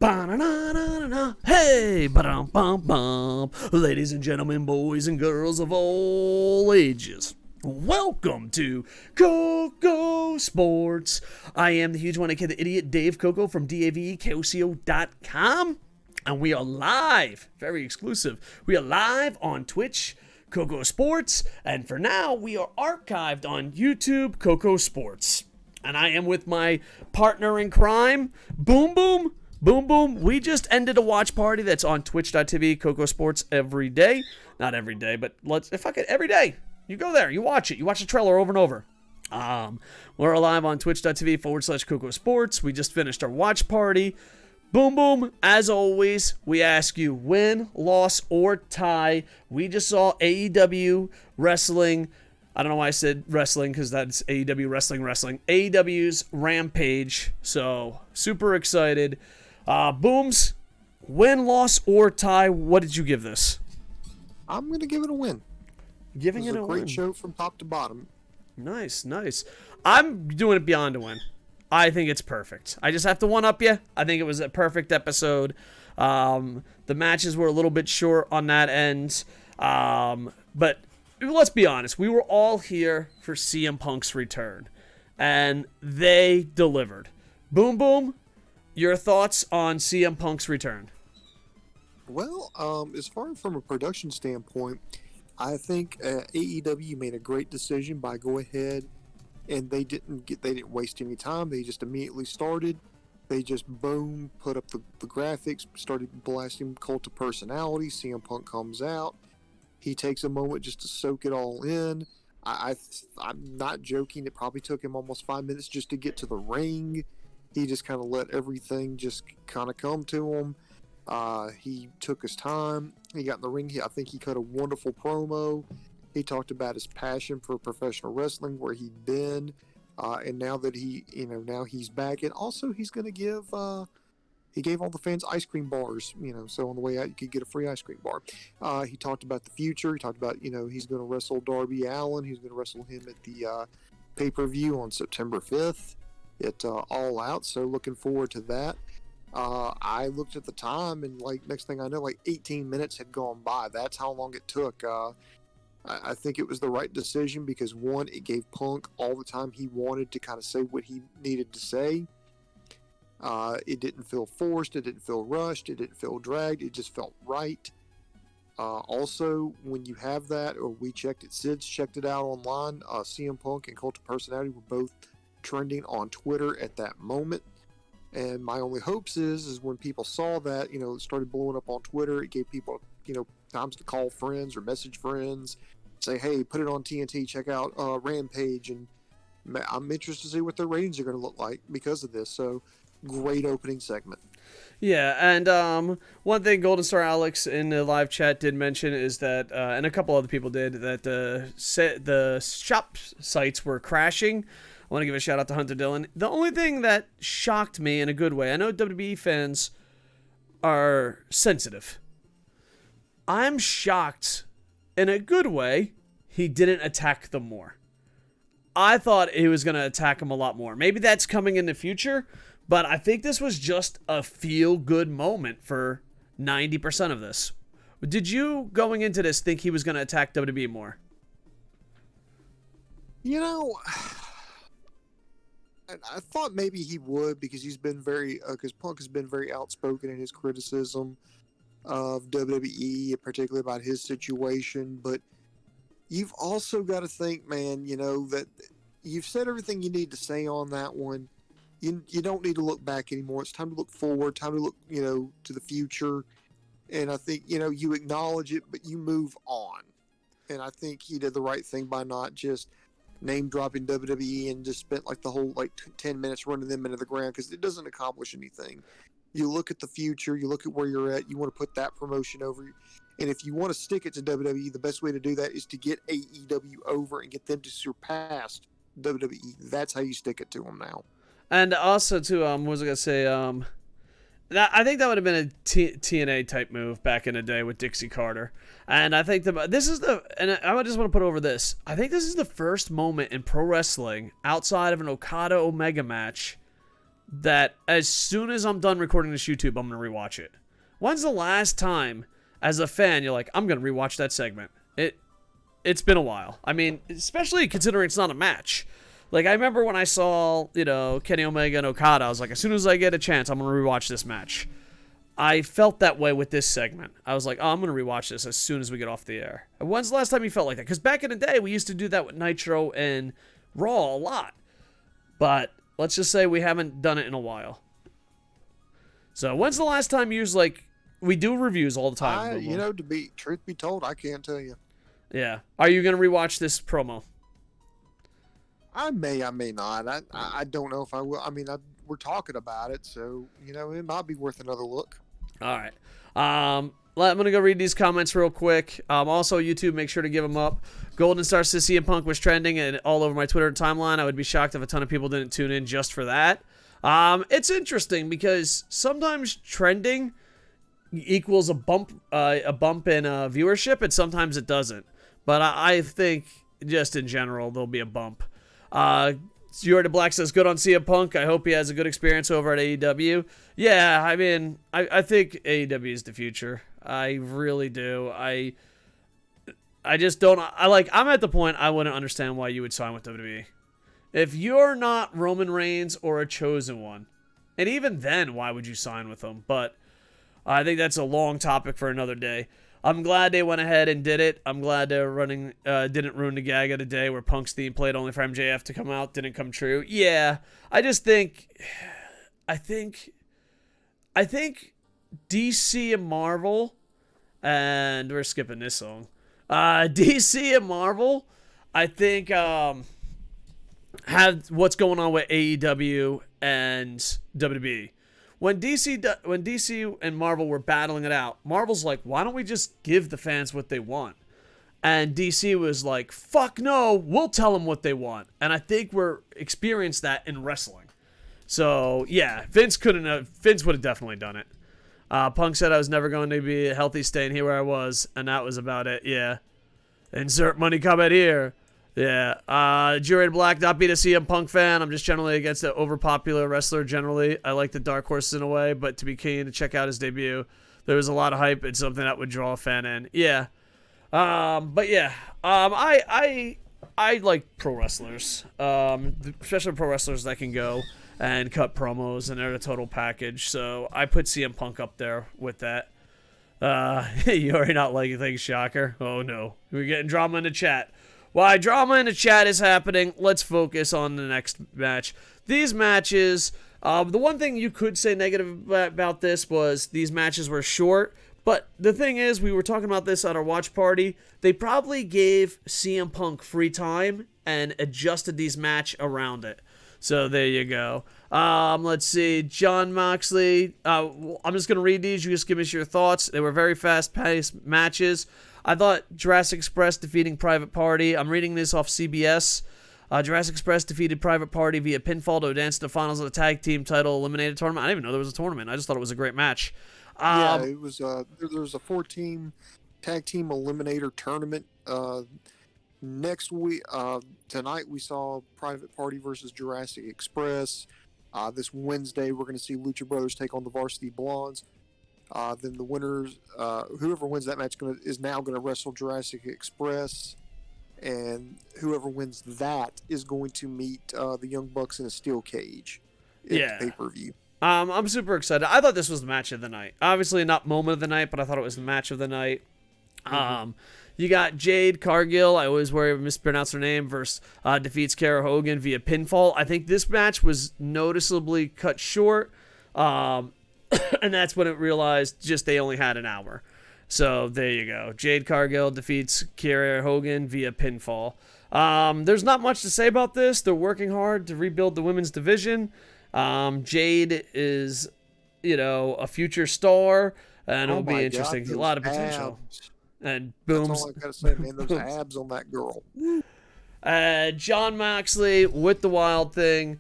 Ba-na-na-na-na-na. Hey, ba-dum-bum-bum. Ladies and gentlemen, boys and girls of all ages, welcome to KocoSports. I am the huge one, aka the idiot Dave Koco from DAVEKOCO.com, and we are live, very exclusive. We are live on Twitch, KocoSports, and for now, we are archived on YouTube, KocoSports. And I am with my partner in crime, Boom Boom. Boom Boom, we just ended a watch party that's on twitch.tv, KocoSports every day. Not every day, but every day. You go there, you watch it. You watch the trailer over and over. We're live on twitch.tv/KocoSports. We just finished our watch party. Boom Boom, as always, we ask you win, loss, or tie. We just saw AEW wrestling. I don't know why I said wrestling, because that's AEW wrestling. AEW's Rampage. So, super excited. Booms, win, loss, or tie, what did you give this? I'm going to give it a win. Giving it a win. It was a great show from top to bottom. Nice. I'm doing it beyond a win. I think it's perfect. I just have to one-up you. I think it was a perfect episode. The matches were a little bit short on that end. But let's be honest. We were all here for CM Punk's return. And they delivered. Boom Boom, your thoughts on CM Punk's return? Well, as far as from a production standpoint, I think AEW made a great decision by go ahead, and they didn't waste any time. They just immediately started. They just boom, put up the graphics, started blasting Cult of Personality. CM Punk comes out. He takes a moment just to soak it all in. I'm not joking. It probably took him almost 5 minutes just to get to the ring. He just kind of let everything just kind of come to him. He took his time. He got in the ring. I think he cut a wonderful promo. He talked about his passion for professional wrestling, where he'd been, and now that now he's back. And also, he's going to give. He gave all the fans ice cream bars. So on the way out, you could get a free ice cream bar. He talked about the future. He talked about he's going to wrestle Darby Allin. He's going to wrestle him at the pay-per-view on September 5th. All Out, so looking forward to that. I looked at the time, and next thing I know, 18 minutes had gone by. That's how long it took. I think it was the right decision because, one, it gave Punk all the time he wanted to kind of say what he needed to say. It didn't feel forced, it didn't feel rushed, it didn't feel dragged, it just felt right. Also, when you have that, or we checked it, Sid's checked it out online, CM Punk and Cult of Personality were both trending on Twitter at that moment, and my only hopes is when people saw that, it started blowing up on Twitter. It gave people, times to call friends or message friends, say, hey, put it on TNT, check out Rampage, and I'm interested to see what their ratings are going to look like because of this. So, great opening segment. Yeah, and one thing Golden Star Alex in the live chat did mention is that, and a couple other people did, that the shop sites were crashing. I want to give a shout out to Hunter Dillon. The only thing that shocked me in a good way, I know WWE fans are sensitive. I'm shocked in a good way he didn't attack them more. I thought he was going to attack them a lot more. Maybe that's coming in the future, but I think this was just a feel-good moment for 90% of this. Did you, going into this, think he was going to attack WWE more? I thought maybe he would because because Punk has been very outspoken in his criticism of WWE, particularly about his situation. But you've also got to think, man, that you've said everything you need to say on that one. You don't need to look back anymore. It's time to look forward, time to look, to the future. And I think, you acknowledge it, but you move on. And I think he did the right thing by not just name dropping WWE and just spent the whole 10 minutes running them into the ground, because it doesn't accomplish anything. You look at the future, you look at where you're at, you want to put that promotion over. And if you want to stick it to WWE, the best way to do that is to get AEW over and get them to surpass WWE. That's how you stick it to them now. And also too, what was I gonna say? I think that would have been a TNA type move back in the day with Dixie Carter. And I think and I just want to put over this. I think this is the first moment in pro wrestling outside of an Okada Omega match that as soon as I'm done recording this YouTube, I'm going to rewatch it. When's the last time, as a fan, you're like, I'm going to rewatch that segment? It's been a while. I mean, especially considering it's not a match. Like, I remember when I saw, Kenny Omega and Okada, I was like, as soon as I get a chance, I'm going to rewatch this match. I felt that way with this segment. I was like, oh, I'm going to rewatch this as soon as we get off the air. And when's the last time you felt like that? Because back in the day, we used to do that with Nitro and Raw a lot. But let's just say we haven't done it in a while. So when's the last time you was like, we do reviews all the time. Truth be told, I can't tell you. Yeah. Are you going to rewatch this promo? I may not. I don't know if I will. I mean, we're talking about it, so, it might be worth another look. All right. I'm going to go read these comments real quick. Also, YouTube, make sure to give them up. Golden Star says CM Punk was trending and all over my Twitter timeline. I would be shocked if a ton of people didn't tune in just for that. It's interesting because sometimes trending equals a bump in viewership, and sometimes it doesn't. But I think just in general, there'll be a bump. Jordan Black says, good on CM Punk. I hope he has a good experience over at AEW. Yeah, I mean, I think AEW is the future. I really do. I just don't. I'm at the point I wouldn't understand why you would sign with WWE. If you're not Roman Reigns or a chosen one, and even then, why would you sign with them? But I think that's a long topic for another day. I'm glad they went ahead and did it. I'm glad they're didn't ruin the gag of the day where Punk's theme played only for MJF to come out. Didn't come true. Yeah, I think DC and Marvel, and we're skipping this song. DC and Marvel, I think, have what's going on with AEW and WWE. When DC and Marvel were battling it out, Marvel's like, why don't we just give the fans what they want? And DC was like, fuck no, we'll tell them what they want. And I think we're experienced that in wrestling. So, yeah, Vince would have definitely done it. Punk said I was never going to be healthy staying here where I was, and that was about it, yeah. Insert money comment here. Yeah. Jury Black, not being a CM Punk fan. I'm just generally against the overpopular wrestler generally. I like the dark horses in a way, but to be keen to check out his debut, there was a lot of hype and something that would draw a fan in. Yeah. But yeah. I like pro wrestlers. Especially pro wrestlers that can go and cut promos and they're the total package. So I put CM Punk up there with that. You already not liking things, shocker. Oh no. We're getting drama in the chat. While drama in the chat is happening, let's focus on the next match. These matches, the one thing you could say negative about this was these matches were short. But the thing is, we were talking about this at our watch party. They probably gave CM Punk free time and adjusted these match around it. So there you go. Let's see. John Moxley. I'm just going to read these. You just give us your thoughts. They were very fast-paced matches. I thought Jurassic Express defeating Private Party. I'm reading this off CBS. Jurassic Express defeated Private Party via pinfall to advance to the finals of the tag team title eliminated tournament. I didn't even know there was a tournament. I just thought it was a great match. It was. There was a 4-team tag team eliminator tournament. Next week, tonight we saw Private Party versus Jurassic Express. This Wednesday we're going to see Lucha Brothers take on the Varsity Blondes. Then the winners, whoever wins that match is now going to wrestle Jurassic Express, and whoever wins that is going to meet the Young Bucks in a steel cage at the pay-per-view. I'm super excited. I thought this was the match of the night. Obviously not moment of the night, but I thought it was the match of the night. Mm-hmm. You got Jade Cargill, I always worry I mispronounce her name, versus defeats Kara Hogan via pinfall. I think this match was noticeably cut short. And that's when it realized just they only had an hour. So there you go. Jade Cargill defeats Kiera Hogan via pinfall. There's not much to say about this. They're working hard to rebuild the women's division. Jade is, a future star, and it'll be interesting. A lot of potential. Abs. And boom. That's all I gotta say, man. Those abs on that girl. John Moxley with the Wild Thing.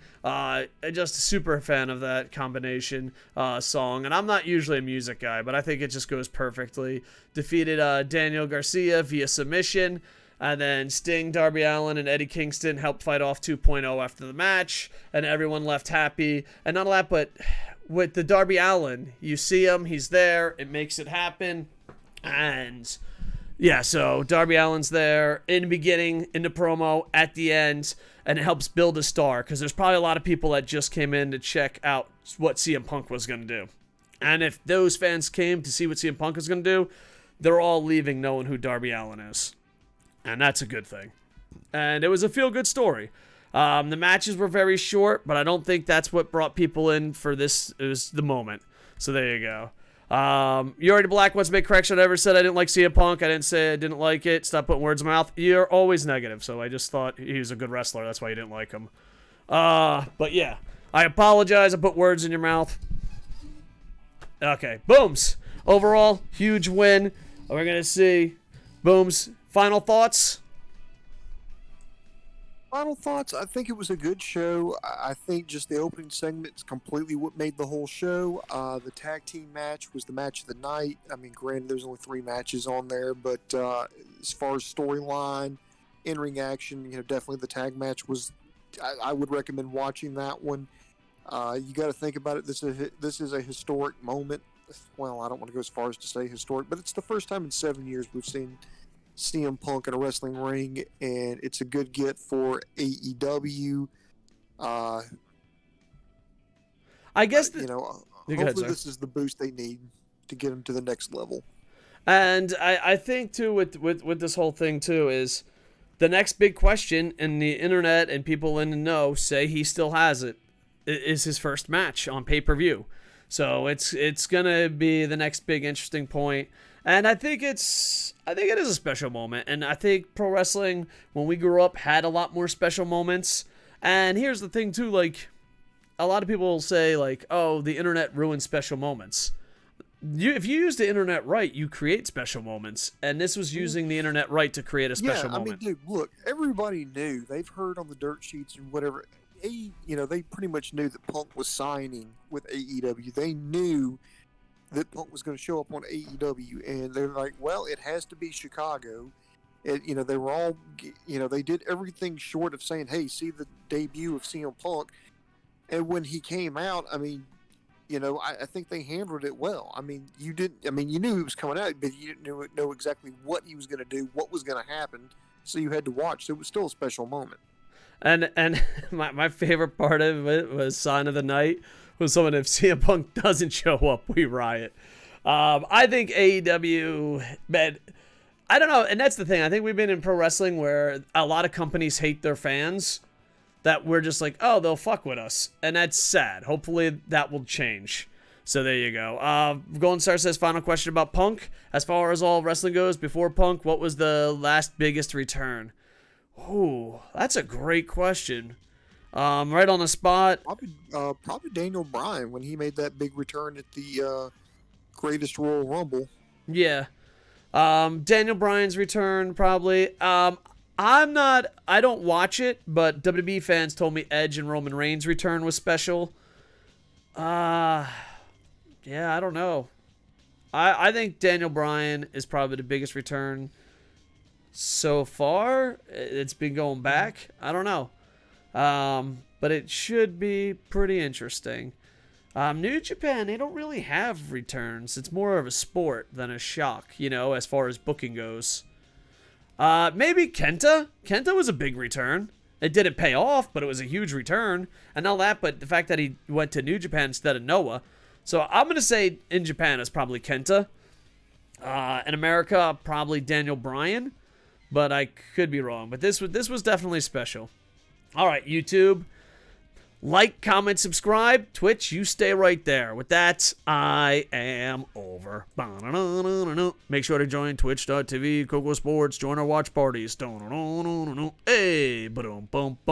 Just a super fan of that combination song. And I'm not usually a music guy, but I think it just goes perfectly. Defeated Daniel Garcia via submission. And then Sting, Darby Allin, and Eddie Kingston helped fight off 2.0 after the match, and everyone left happy. And not a lot, but with the Darby Allin, you see him, he's there, it makes it happen. And yeah, so Darby Allin's there in the beginning, in the promo, at the end, and it helps build a star, because there's probably a lot of people that just came in to check out what CM Punk was going to do. And if those fans came to see what CM Punk was going to do, they're all leaving knowing who Darby Allin is. And that's a good thing. And it was a feel-good story. The matches were very short, but I don't think that's what brought people in for this. It was the moment. So there you go. Yuri Black wants to make correction. I never said I didn't like CM Punk. I didn't say I didn't like it. Stop putting words in my mouth. You're always negative, so I just thought he was a good wrestler. That's why you didn't like him. But yeah, I apologize. I put words in your mouth. Okay, Booms. Overall, huge win. We're going to see. Booms, final thoughts? Final thoughts. I think it was a good show. I think just the opening segment is completely what made the whole show. The tag team match was the match of the night. I mean, granted, there's only 3 matches on there, but as far as storyline, in-ring action, definitely the tag match was. I would recommend watching that one. You got to think about it. This is a historic moment. Well, I don't want to go as far as to say historic, but it's the first time in 7 years we've seen CM Punk in a wrestling ring, and it's a good get for AEW. I guess hopefully this is the boost they need to get them to the next level. And I think too with this whole thing too is the next big question, and the internet and people in the know say he still has it, is his first match on pay-per-view. So it's gonna be the next big interesting point. And I think it is a special moment. And I think pro wrestling, when we grew up, had a lot more special moments. And here's the thing, too. Like, a lot of people will say, like, oh, the internet ruins special moments. If you use the internet right, you create special moments. And this was using the internet right to create a special moment. I mean, dude, look, everybody knew. They've heard on the dirt sheets and whatever. They pretty much knew that Punk was signing with AEW. They knew that Punk was going to show up on AEW, and they're like, well, it has to be Chicago. They were all, they did everything short of saying, hey, see the debut of CM Punk. And when he came out, I mean, I think they handled it well. I mean, you knew he was coming out, but you didn't know exactly what he was going to do, what was going to happen. So you had to watch. So it was still a special moment. And my favorite part of it was Sign of the Night. Was someone, if CM Punk doesn't show up, we riot. I think AEW, man, I don't know, and that's the thing. I think we've been in pro wrestling where a lot of companies hate their fans, that we're just like, oh, they'll fuck with us, and that's sad. Hopefully that will change. So there you go. Golden Star says, final question about Punk. As far as all wrestling goes, before Punk, what was the last biggest return? Ooh, that's a great question. Right on the spot. Probably Daniel Bryan when he made that big return at the Greatest Royal Rumble. Yeah. Daniel Bryan's return, probably. I don't watch it, but WWE fans told me Edge and Roman Reigns' return was special. Yeah, I don't know. I think Daniel Bryan is probably the biggest return so far. It's been going back. I don't know. But it should be pretty interesting. New Japan, they don't really have returns. It's more of a sport than a shock, as far as booking goes. Maybe Kenta. Kenta was a big return. It didn't pay off, but it was a huge return. And all that, but the fact that he went to New Japan instead of Noah. So I'm going to say in Japan it's probably Kenta. In America, probably Daniel Bryan. But I could be wrong. But this was definitely special. All right, YouTube. Like, comment, subscribe. Twitch, you stay right there. With that, I am over. Make sure to join twitch.tv, KocoSports. Join our watch parties. Hey, boom, boom, boom.